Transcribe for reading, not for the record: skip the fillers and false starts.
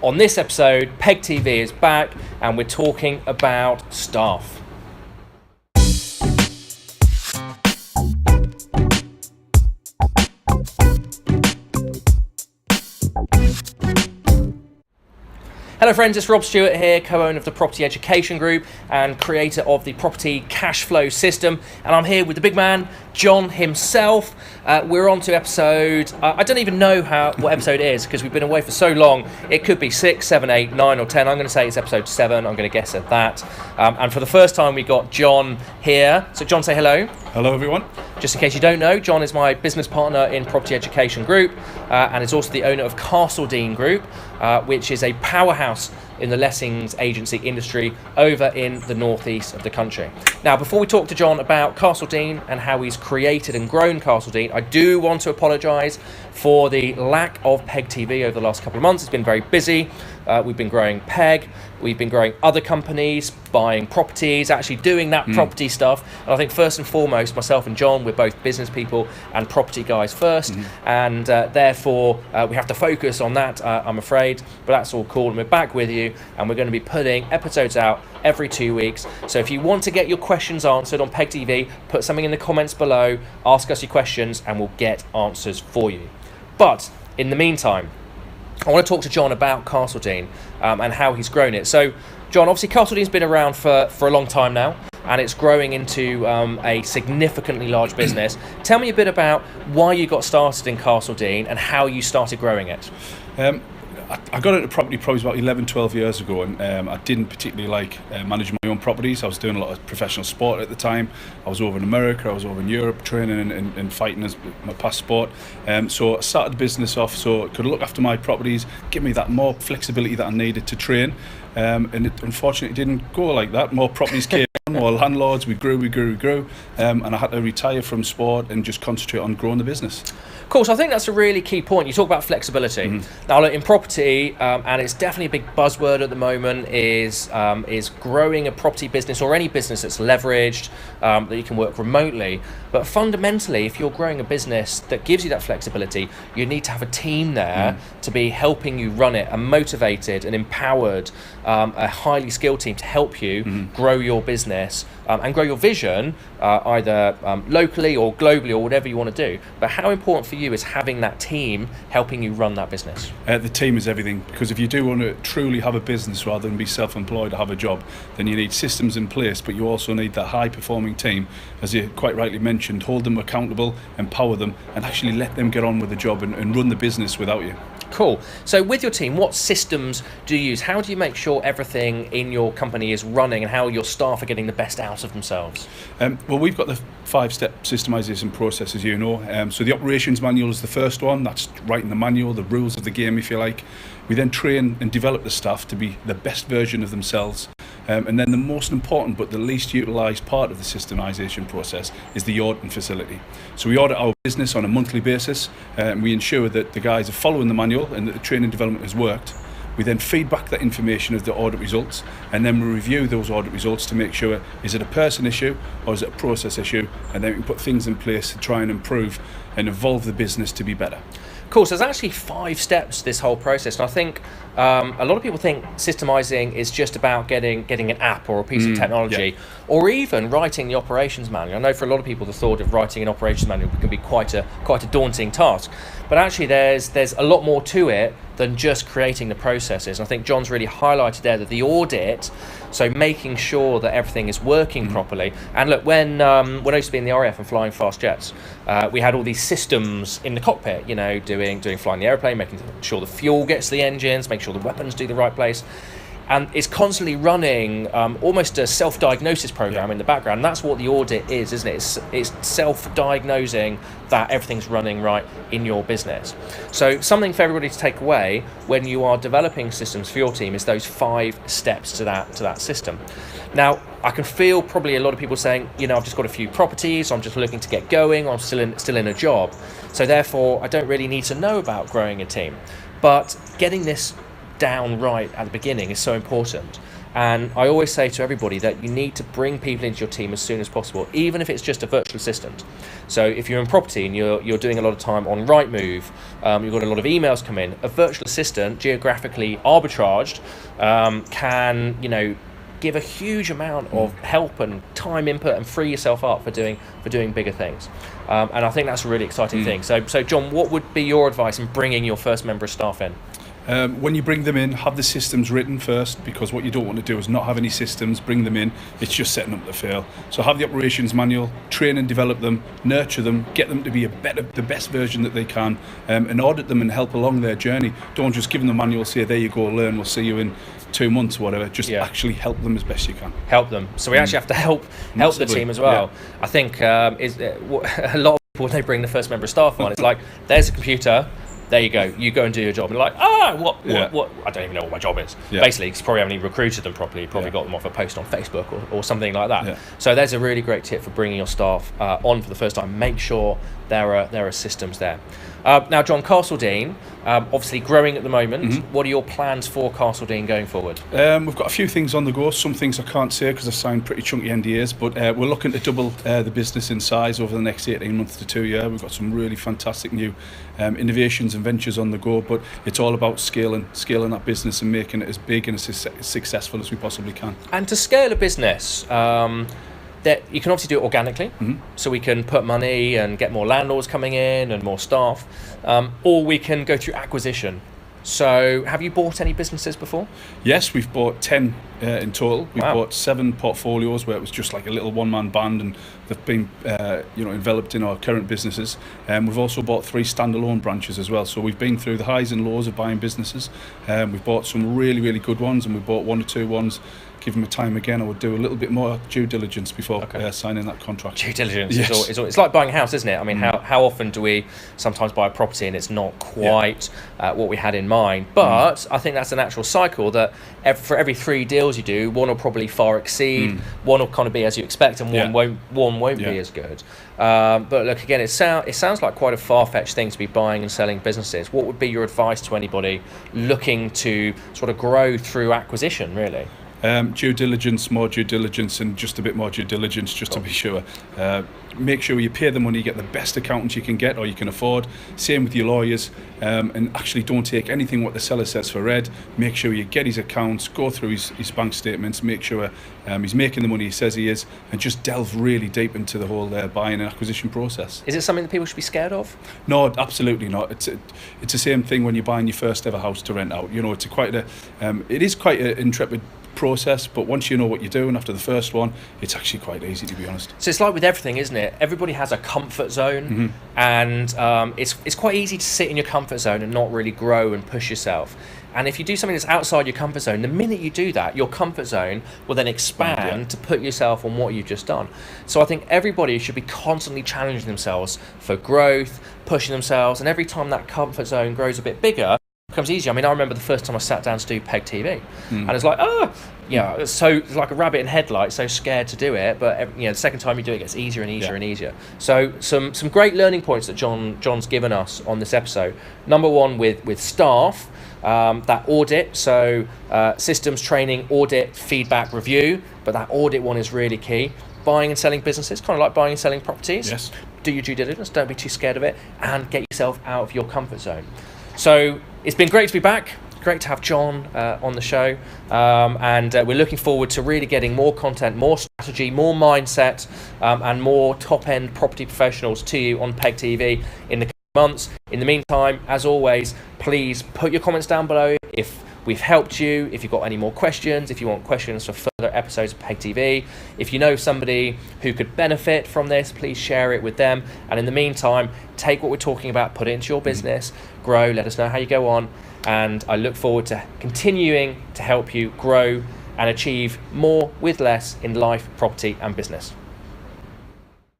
On this episode, PEGTV is back and we're talking about staff. Hello friends, it's Rob Stewart here, co-owner of the Property Education Group and creator of the Property Cash Flow System. And I'm here with the big man, John himself. We're on to episode, I don't even know what episode it is because we've been away for so long. It could be 6, 7, 8, 9 or 10. I'm going to say it's episode 7. I'm going to guess at that. And for the first time, we got John here. So John, say hello. Hello everyone. Just in case you don't know, John is my business partner in Property Education Group and is also the owner of Castledine Group, which is a powerhouse in the lettings agency industry over in the northeast of the country. Now, before we talk to John about Castledine and how he's created and grown Castledine, I do want to apologise for the lack of PEGTV over the last couple of months. It's been very busy. We've been growing PEG, we've been growing other companies, buying properties, actually doing that property stuff. And I think first and foremost, myself and John, we're both business people and property guys first. And therefore, we have to focus on that, I'm afraid. But that's all cool. And we're back with you. And we're going to be putting episodes out every 2 weeks. So if you want to get your questions answered on PEGTV, put something in the comments below, ask us your questions, and we'll get answers for you. But in the meantime, I want to talk to John about Castledine and how he's grown it. So, John, obviously Castledine's been around for a long time now, and it's growing into a significantly large business. Tell me a bit about why you got started in Castledine and how you started growing it. I got into property probably about 11, 12 years ago, and I didn't particularly like managing my own properties. I was doing a lot of professional sport at the time. I was over in America, I was over in Europe training and fighting as my past sport. So I started the business off so it could look after my properties, give me that more flexibility that I needed to train. And it unfortunately didn't go like that. More properties came on, more landlords, we grew. And I had to retire from sport and just concentrate on growing the business. Cool, so I think that's a really key point. You talk about flexibility. Now, look, in property, and it's definitely a big buzzword at the moment, is growing a property business or any business that's leveraged, that you can work remotely. But fundamentally, if you're growing a business that gives you that flexibility, you need to have a team there to be helping you run it, and motivated and empowered, a highly skilled team to help you grow your business and grow your vision, either locally or globally or whatever you want to do. But how important for you is having that team helping you run that business? The team is everything, because if you do want to truly have a business rather than be self-employed or have a job, then you need systems in place, but you also need that high-performing team, as you quite rightly mentioned. Hold them accountable, empower them, and actually let them get on with the job and run the business without you. Cool. So with your team, what systems do you use? How do you make sure everything in your company is running and how your staff are getting the best out of themselves? Well, we've got the 5-step systemization process, as you know. So the operations manual is the first one. That's writing the manual, the rules of the game, if you like. We then train and develop the staff to be the best version of themselves. And then the most important but the least utilised part of the systemization process is the auditing facility. So we audit our business on a monthly basis, and we ensure that the guys are following the manual and that the training development has worked. We then feed back that information of the audit results, and then we review those audit results to make sure, is it a person issue or is it a process issue, and then we can put things in place to try and improve and evolve the business to be better. Cool, so there's actually 5 steps to this whole process, and I think a lot of people think systemizing is just about getting an app or a piece of technology, or even writing the operations manual. I know for a lot of people the thought of writing an operations manual can be quite a daunting task, but actually there's a lot more to it than just creating the processes. And I think John's really highlighted there that the audit, so making sure that everything is working properly. And look, when I used to be in the RAF and flying fast jets, we had all these systems in the cockpit, you know, doing flying the airplane, making sure the fuel gets to the engines, making sure the weapons do the right place. And it's constantly running almost a self-diagnosis program in the background. And that's what the audit is, isn't it? It's self-diagnosing that everything's running right in your business. So something for everybody to take away when you are developing systems for your team is those 5 steps to that system. Now, I can feel probably a lot of people saying, you know, I've just got a few properties, I'm just looking to get going, I'm still in a job. So therefore, I don't really need to know about growing a team. But getting this down right at the beginning is so important. And I always say to everybody that you need to bring people into your team as soon as possible, even if it's just a virtual assistant. So if you're in property and you're doing a lot of time on Rightmove, you've got a lot of emails come in, a virtual assistant, geographically arbitraged, can, you know, give a huge amount of help and time input and free yourself up for doing bigger things. And I think that's a really exciting thing. So John, what would be your advice in bringing your first member of staff in? When you bring them in, have the systems written first, because what you don't want to do is not have any systems, bring them in, it's just setting up to fail. So have the operations manual, train and develop them, nurture them, get them to be the best version that they can, and audit them and help along their journey. Don't just give them the manual, say, there you go, learn, we'll see you in 2 months or whatever. Just actually help them as best you can. Help them. So we actually have to help the team as well. Yeah. I think a lot of people, when they bring the first member of staff on, it's like, there's a computer, there you go. You go and do your job. And like, what? I don't even know what my job is. Yeah. Basically, because probably haven't even recruited them properly. You probably got them off a post on Facebook or something like that. Yeah. So there's a really great tip for bringing your staff on for the first time. Make sure there are systems there. Now, John, Castle Dean, obviously growing at the moment. What are your plans for Castle Dean going forward? We've got a few things on the go. Some things I can't say because I've signed pretty chunky NDAs, but we're looking to double the business in size over the next 18 months to 2 years. We've got some really fantastic new innovations and ventures on the go, but it's all about scaling that business and making it as big and as successful as we possibly can. And to scale a business, that you can obviously do it organically, so we can put money and get more landlords coming in and more staff, or we can go through acquisition. So have you bought any businesses before? Yes, we've bought 10 in total. We've bought 7 portfolios where it was just like a little one-man band, and they've been enveloped in our current businesses. We've also bought 3 standalone branches as well. So we've been through the highs and lows of buying businesses. We've bought some really, really good ones, and we bought 1 or 2 ones. Give them a time again, I would do a little bit more due diligence before signing that contract. Due diligence, yes. It's like buying a house, isn't it? I mean, how often do we sometimes buy a property and it's not quite what we had in mind? But I think that's a natural cycle that for every 3 deals you do, one will probably far exceed, one will kind of be as you expect, and one won't be as good. But look, again, it sounds like quite a far-fetched thing to be buying and selling businesses. What would be your advice to anybody looking to sort of grow through acquisition, really? Due diligence, more due diligence, and just a bit more due diligence just to be sure. Make sure you pay the money, you get the best accountants you can get or you can afford. Same with your lawyers, and actually don't take anything what the seller says for read. Make sure you get his accounts, go through his bank statements, make sure he's making the money he says he is, and just delve really deep into the whole buying and acquisition process. Is it something that people should be scared of? No, absolutely not. It's the same thing when you're buying your first ever house to rent out. You know, it is quite an intrepid process, but once you know what you're doing after the first one, it's actually quite easy, to be honest. So it's like with everything, isn't it? Everybody has a comfort zone, and it's quite easy to sit in your comfort zone and not really grow and push yourself. And if you do something that's outside your comfort zone, the minute you do that, your comfort zone will then expand to put yourself on what you've just done. So I think everybody should be constantly challenging themselves for growth, pushing themselves, and every time that comfort zone grows a bit bigger, becomes easier. I mean, I remember the first time I sat down to do PEGTV, and it's like, so it's like a rabbit in headlights, so scared to do it. But the second time you do it, it gets easier and easier and easier. So some great learning points that John's given us on this episode. Number one, with staff, that audit, so systems, training, audit, feedback, review. But that audit one is really key. Buying and selling businesses, kind of like buying and selling properties. Yes. Do your due diligence, don't be too scared of it, and get yourself out of your comfort zone. So it's been great to be back. Great to have John on the show, and we're looking forward to really getting more content, more strategy, more mindset, and more top-end property professionals to you on PEGTV in the coming months. In the meantime, as always, please put your comments down below if we've helped you, if you've got any more questions, if you want questions for further episodes of PEGTV. If you know somebody who could benefit from this, please share it with them. And in the meantime, take what we're talking about, put it into your business, grow, let us know how you go on. And I look forward to continuing to help you grow and achieve more with less in life, property and business.